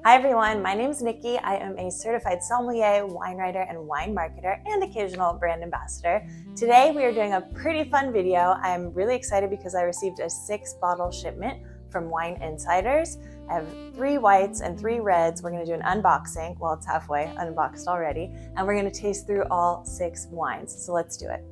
Hi everyone, my name is Nikki. I am a certified sommelier, wine writer, and wine marketer, and occasional brand ambassador. Today we are doing a pretty fun video. I'm really excited because I received a 6-bottle shipment from Wine Insiders. I have 3 whites and 3 reds. We're going to do an unboxing. Well, it's halfway unboxed already, and we're going to taste through all 6 wines. So let's do it.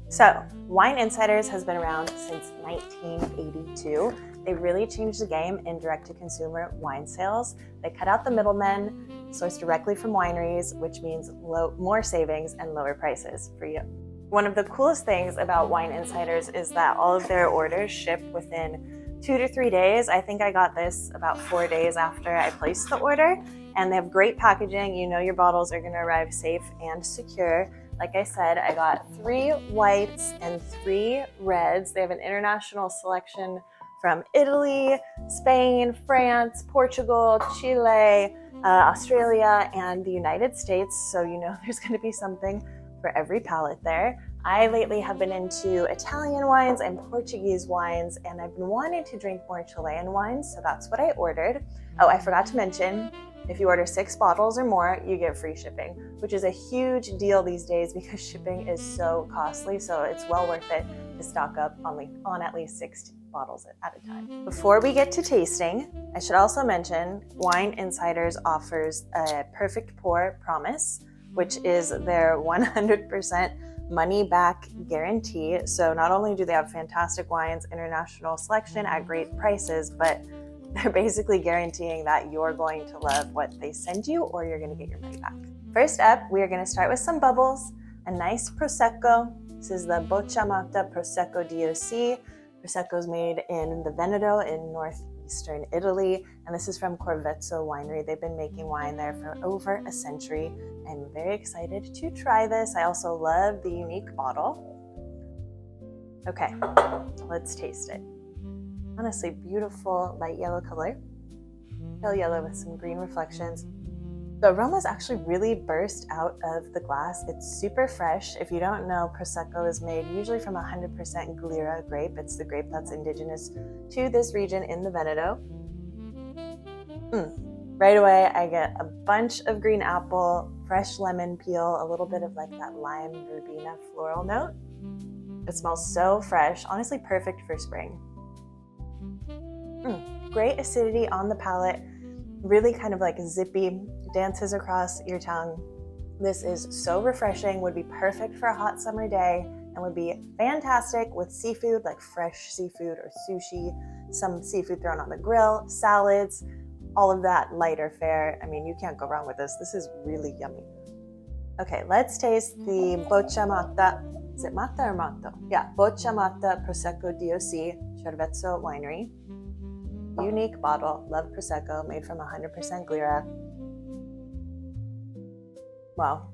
So, Wine Insiders has been around since 1982. They really changed the game in direct-to-consumer wine sales. They cut out the middlemen, source directly from wineries, which means more savings and lower prices for you. One of the coolest things about Wine Insiders is that all of their orders ship within 2 to 3 days. I think I got this about 4 days after I placed the order, and they have great packaging. You know your bottles are going to arrive safe and secure. Like I said, I got 3 whites and 3 reds. They have an international selection from Italy, Spain, France, Portugal, Chile, Australia, and the United States. So you know there's going to be something for every palate there. I lately have been into Italian wines and Portuguese wines, and I've been wanting to drink more Chilean wines, so that's what I ordered. Oh, I forgot to mention, if you order 6 bottles or more, you get free shipping, which is a huge deal these days because shipping is so costly, so it's well worth it to stock up on at least 6 bottles at a time. Before we get to tasting, I should also mention Wine Insiders offers a perfect pour promise, which is their 100% money-back guarantee. So not only do they have fantastic wines, international selection at great prices, but they're basically guaranteeing that you're going to love what they send you or you're going to get your money back. First up, we are going to start with some bubbles, a nice Prosecco. This is the Bocciamata Prosecco DOC. Prosecco is made in the Veneto in northeastern Italy, and this is from Corvetto Winery. They've been making wine there for over a century. I'm very excited to try this. I also love the unique bottle. Okay, let's taste it. Honestly, beautiful light yellow color. Pale yellow with some green reflections. The aromas actually really burst out of the glass. It's super fresh. If you don't know, Prosecco is made usually from 100% Glera grape. It's the grape that's indigenous to this region in the Veneto. Right away, I get a bunch of green apple, fresh lemon peel, a little bit of like that lime verbena floral note. It smells so fresh, honestly perfect for spring. Great acidity on the palate, really kind of like zippy, dances across your tongue. This is so refreshing, would be perfect for a hot summer day, and would be fantastic with seafood, like fresh seafood or sushi, some seafood thrown on the grill, salads, all of that lighter fare. I mean, you can't go wrong with this. This is really yummy. Okay, let's taste the Bocciamata. Is it Mata or Mato? Yeah, Bocciamata Prosecco DOC, Corvetto Winery. Unique bottle, love Prosecco, made from 100% Glera. Wow,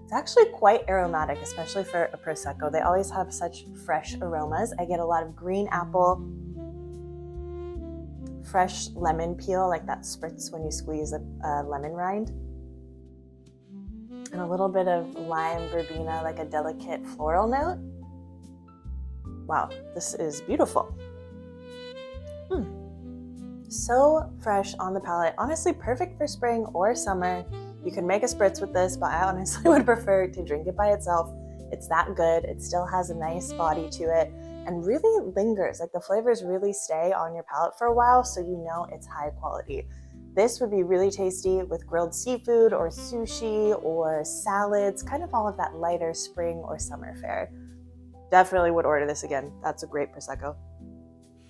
it's actually quite aromatic, especially for a Prosecco. They always have such fresh aromas. I get a lot of green apple, fresh lemon peel, like that spritz when you squeeze a lemon rind, and a little bit of lime verbena, like a delicate floral note. Wow, this is beautiful. So fresh on the palate. Honestly, perfect for spring or summer. You can make a spritz with this, but I honestly would prefer to drink it by itself. It's that good. It still has a nice body to it and really lingers. Like the flavors really stay on your palate for a while, so you know it's high quality. This would be really tasty with grilled seafood or sushi or salads, kind of all of that lighter spring or summer fare. Definitely would order this again. That's a great Prosecco.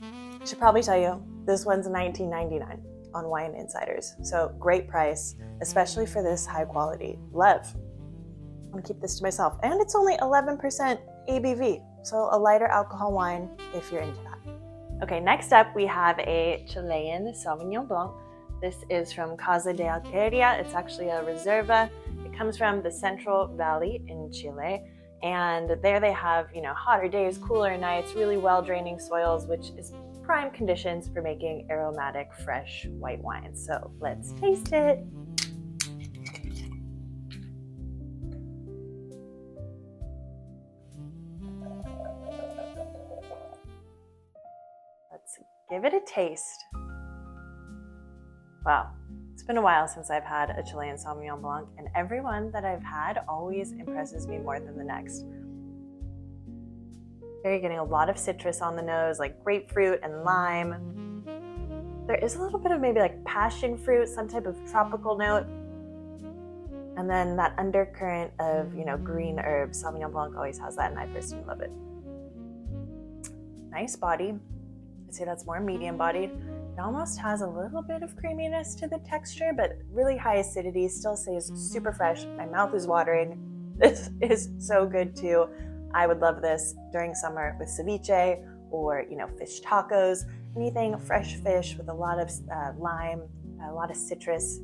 I should probably tell you, this one's $19.99 on Wine Insiders. So great price, especially for this high quality. Love. I'm gonna keep this to myself. And it's only 11% ABV, so a lighter alcohol wine if you're into that. Okay, next up we have a Chilean Sauvignon Blanc. This is from Casa de Alqueria. It's actually a reserva. It comes from the Central Valley in Chile. And there they have, hotter days, cooler nights, really well-draining soils, which is prime conditions for making aromatic, fresh white wines. So let's taste it. Let's give it a taste. Wow, it's been a while since I've had a Chilean Sauvignon Blanc, and every one that I've had always impresses me more than the next. You're getting a lot of citrus on the nose, like grapefruit and lime. There is a little bit of maybe like passion fruit, some type of tropical note. And then that undercurrent of, green herbs. Sauvignon Blanc always has that, and I personally love it. Nice body. I'd say that's more medium bodied. It almost has a little bit of creaminess to the texture, but really high acidity, still stays super fresh. My mouth is watering. This is so good too. I would love this during summer with ceviche or, fish tacos, anything fresh fish with a lot of lime, a lot of citrus.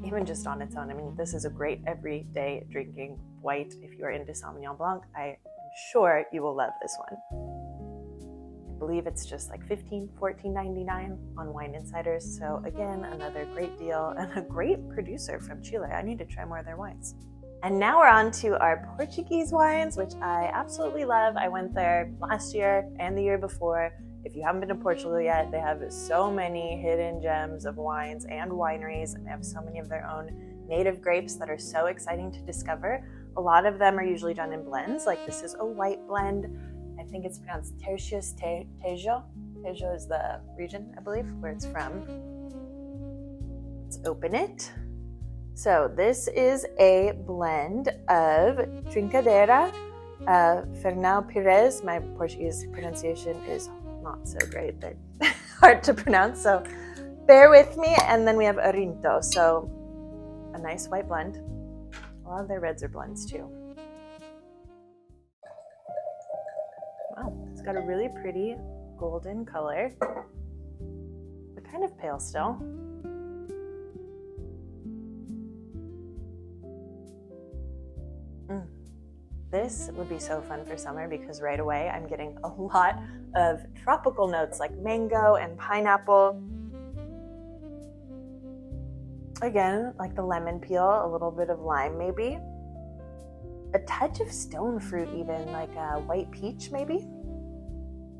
Even just on its own, this is a great everyday drinking white. If you're into Sauvignon Blanc, I am sure you will love this one. I believe it's just like $14.99 on Wine Insiders. So again, another great deal and a great producer from Chile. I need to try more of their wines. And now we're on to our Portuguese wines, which I absolutely love. I went there last year and the year before. If you haven't been to Portugal yet, they have so many hidden gems of wines and wineries, and they have so many of their own native grapes that are so exciting to discover. A lot of them are usually done in blends, like this is a white blend. I think it's pronounced Tertius Tejo. Tejo is the region, I believe, where it's from. Let's open it. So this is a blend of Trincadeira, Fernão Pires. My Portuguese pronunciation is not so great. They're hard to pronounce, so bear with me. And then we have Arinto, so a nice white blend. A lot of their reds are blends too. Wow, it's got a really pretty golden color, but kind of pale still. This would be so fun for summer because right away I'm getting a lot of tropical notes like mango and pineapple. Again, like the lemon peel, a little bit of lime maybe. A touch of stone fruit even, like a white peach maybe.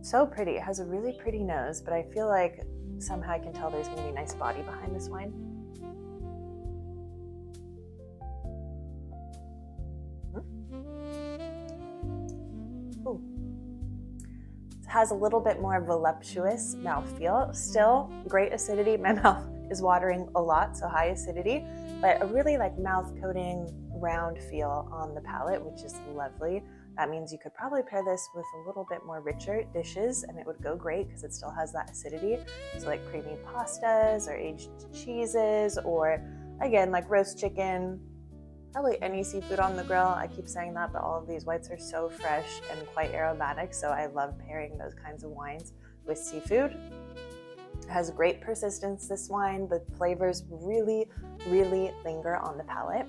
So pretty. It has a really pretty nose, but I feel like somehow I can tell there's going to be a nice body behind this wine. Ooh. It has a little bit more voluptuous mouthfeel. Still great acidity. My mouth is watering a lot, so high acidity, but a really like mouth coating round feel on the palate, which is lovely. That means you could probably pair this with a little bit more richer dishes and it would go great because it still has that acidity. So like creamy pastas or aged cheeses, or again, like roast chicken, probably any seafood on the grill. I keep saying that, but all of these whites are so fresh and quite aromatic. So I love pairing those kinds of wines with seafood. It has great persistence, this wine. The flavors really, really linger on the palate.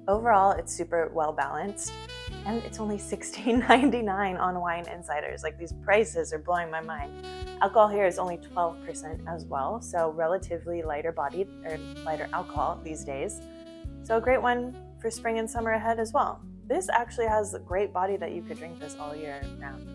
Overall, it's super well balanced, and it's only $16.99 on Wine Insiders. Like, these prices are blowing my mind. Alcohol here is only 12% as well, so relatively lighter bodied or lighter alcohol these days. So a great one for spring and summer ahead as well. This actually has a great body that you could drink this all year round.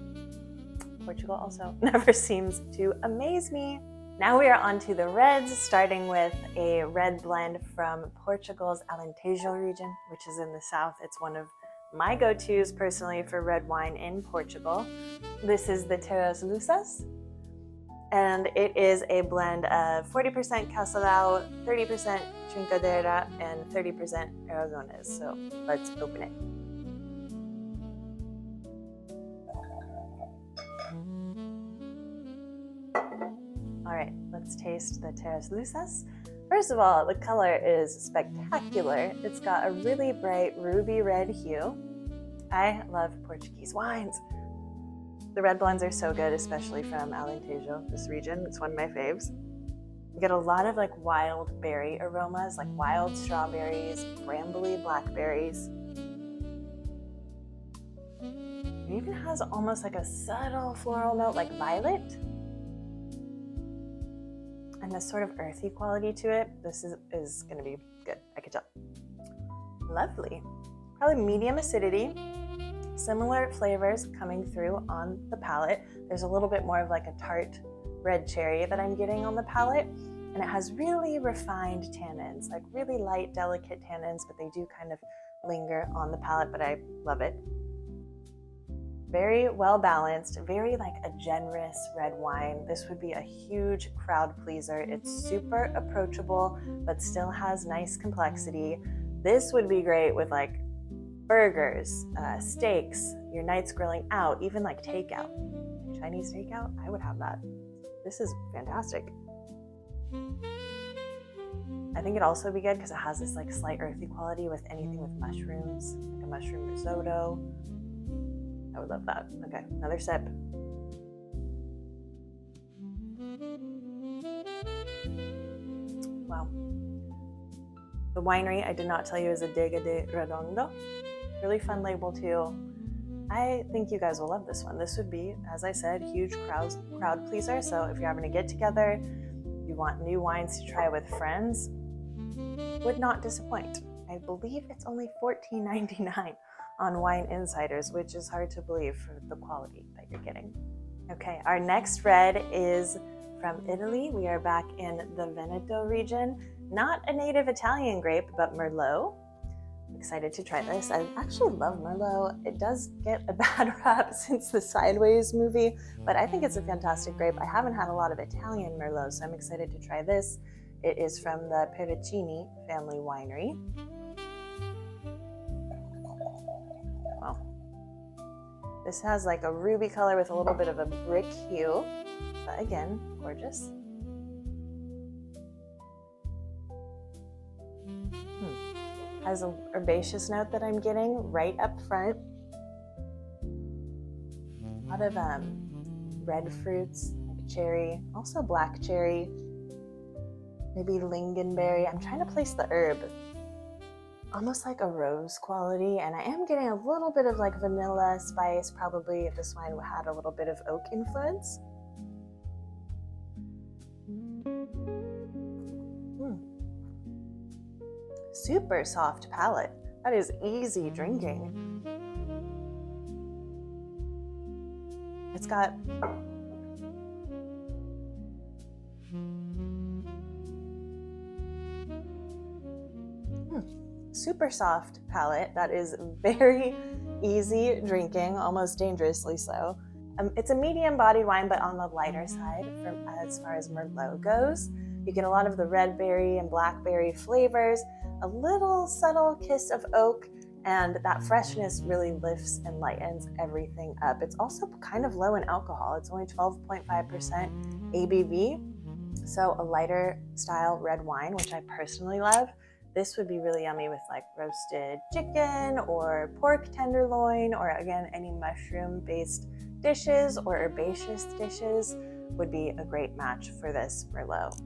Portugal also never seems to amaze me. Now we are on to the reds, starting with a red blend from Portugal's Alentejo region, which is in the south. It's one of my go-tos personally for red wine in Portugal. This is the Terras Lusas, and it is a blend of 40% Castelao, 30% Trincadeira, and 30% Aragonés. So let's open it. All right, let's taste the Terras Lusas. First of all, the color is spectacular. It's got a really bright ruby red hue. I love Portuguese wines. The red blends are so good, especially from Alentejo, this region. It's one of my faves. You get a lot of like wild berry aromas, like wild strawberries, brambly blackberries. It even has almost like a subtle floral note, like violet. And this sort of earthy quality to it. This is going to be good, I could tell. Lovely. Probably medium acidity. Similar flavors coming through on the palate. There's a little bit more of like a tart red cherry that I'm getting on the palate, and it has really refined tannins, like really light, delicate tannins, but they do kind of linger on the palate, but I love it. Very well balanced, very like a generous red wine. This would be a huge crowd pleaser. It's super approachable, but still has nice complexity. This would be great with like burgers, steaks, your nights grilling out, even like takeout. Chinese takeout, I would have that. This is fantastic. I think it'd also be good because it has this like slight earthy quality with anything with mushrooms, like a mushroom risotto. I would love that. Okay, another sip. Wow. The winery, I did not tell you, is Adega de Redondo. Really fun label too. I think you guys will love this one. This would be, as I said, huge crowd pleaser. So if you're having a get together, you want new wines to try with friends, would not disappoint. I believe it's only $14.99 on Wine Insiders, which is hard to believe for the quality that you're getting. Okay, our next red is from Italy. We are back in the Veneto region. Not a native Italian grape, but Merlot. I'm excited to try this. I actually love Merlot. It does get a bad rap since the Sideways movie, but I think it's a fantastic grape. I haven't had a lot of Italian Merlot, so I'm excited to try this. It is from the Prosecco family winery. Wow. This has like a ruby color with a little bit of a brick hue, but again, gorgeous. Has an herbaceous note that I'm getting right up front. A lot of red fruits, like cherry, also black cherry, maybe lingonberry. I'm trying to place the herb. Almost like a rose quality, and I am getting a little bit of like vanilla spice. Probably if this wine had a little bit of oak influence. Super soft palate. That is easy drinking. It's got super soft palate that is very easy drinking, almost dangerously so. It's a medium-bodied wine, but on the lighter side as far as Merlot goes. You get a lot of the red berry and blackberry flavors, a little subtle kiss of oak, and that freshness really lifts and lightens everything up. It's also kind of low in alcohol. It's only 12.5% ABV, so a lighter style red wine, which I personally love. This would be really yummy with like roasted chicken or pork tenderloin, or again, any mushroom-based dishes or herbaceous dishes would be a great match for this Merlot.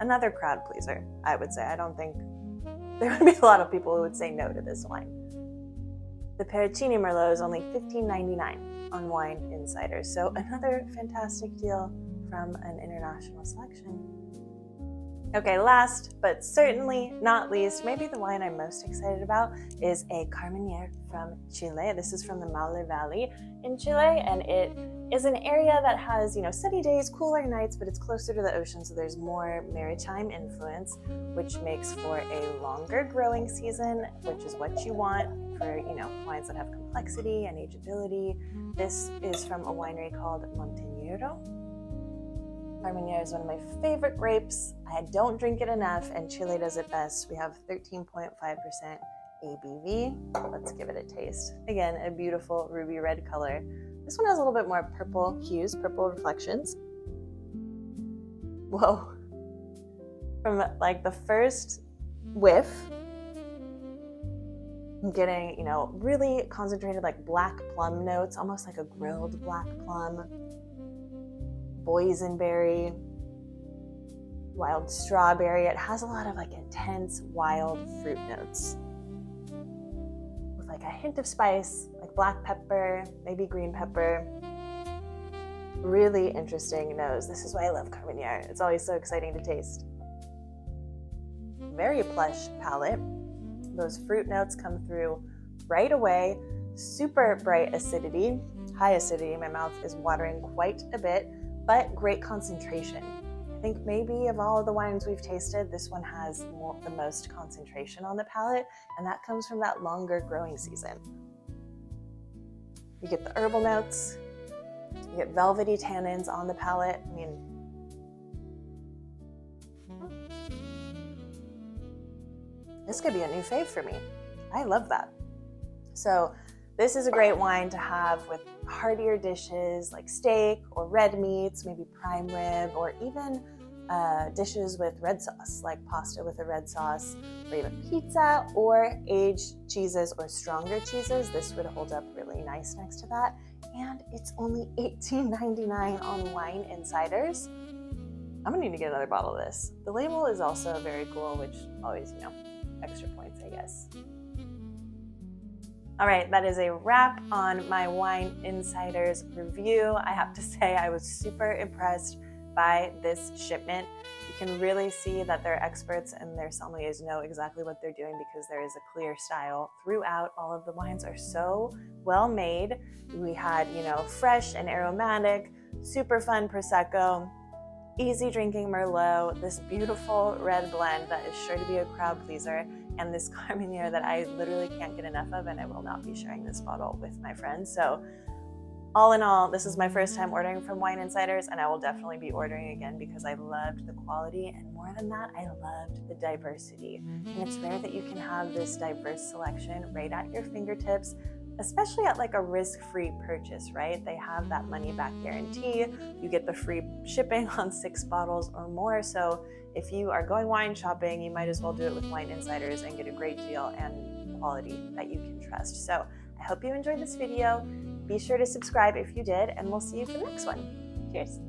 Another crowd pleaser, I would say. I don't think there would be a lot of people who would say no to this wine. The Prosecco Merlot is only $15.99 on Wine Insiders, so another fantastic deal from an international selection. Okay, last but certainly not least, maybe the wine I'm most excited about is a Carménère from Chile. This is from the Maule Valley in Chile, and it is an area that has, sunny days, cooler nights, but it's closer to the ocean, so there's more maritime influence, which makes for a longer growing season, which is what you want for, wines that have complexity and ageability. This is from a winery called Monteñero. Carménère is one of my favorite grapes. I don't drink it enough, and Chile does it best. We have 13.5% ABV. Let's give it a taste. Again, a beautiful ruby red color. This one has a little bit more purple hues, purple reflections. Whoa. From like the first whiff, I'm getting, really concentrated like black plum notes, almost like a grilled black plum. Boysenberry, wild strawberry. It has a lot of like intense wild fruit notes with like a hint of spice, like black pepper, maybe green pepper. Really interesting nose. This is why I love Carménère. It's always so exciting to taste. Very plush palate. Those fruit notes come through right away. super bright acidity, high acidity. My mouth is watering quite a bit, but great concentration. I think maybe of all of the wines we've tasted, this one has the most concentration on the palate, and that comes from that longer growing season. You get the herbal notes, you get velvety tannins on the palate. I mean, this could be a new fave for me. I love that. So this is a great wine to have with heartier dishes like steak or red meats, maybe prime rib, or even dishes with red sauce, like pasta with a red sauce, or even pizza, or aged cheeses or stronger cheeses. This would hold up really nice next to that. And it's only $18.99 on Wine Insiders. I'm gonna need to get another bottle of this. The label is also very cool, which always, extra points, I guess. All right, that is a wrap on my Wine Insiders review. I have to say I was super impressed by this shipment. You can really see that their experts and their sommeliers know exactly what they're doing because there is a clear style throughout. All of the wines are so well made. We had, fresh and aromatic, super fun Prosecco, easy drinking Merlot, this beautiful red blend that is sure to be a crowd pleaser, and this Carménère that I literally can't get enough of, and I will not be sharing this bottle with my friends. So all in all, this is my first time ordering from Wine Insiders, and I will definitely be ordering again because I loved the quality, and more than that, I loved the diversity. And it's rare that you can have this diverse selection right at your fingertips, especially at like a risk-free purchase, right? They have that money-back guarantee. You get the free shipping on 6 bottles or more. So if you are going wine shopping, you might as well do it with Wine Insiders and get a great deal and quality that you can trust. So I hope you enjoyed this video. Be sure to subscribe if you did, and we'll see you for the next one. Cheers.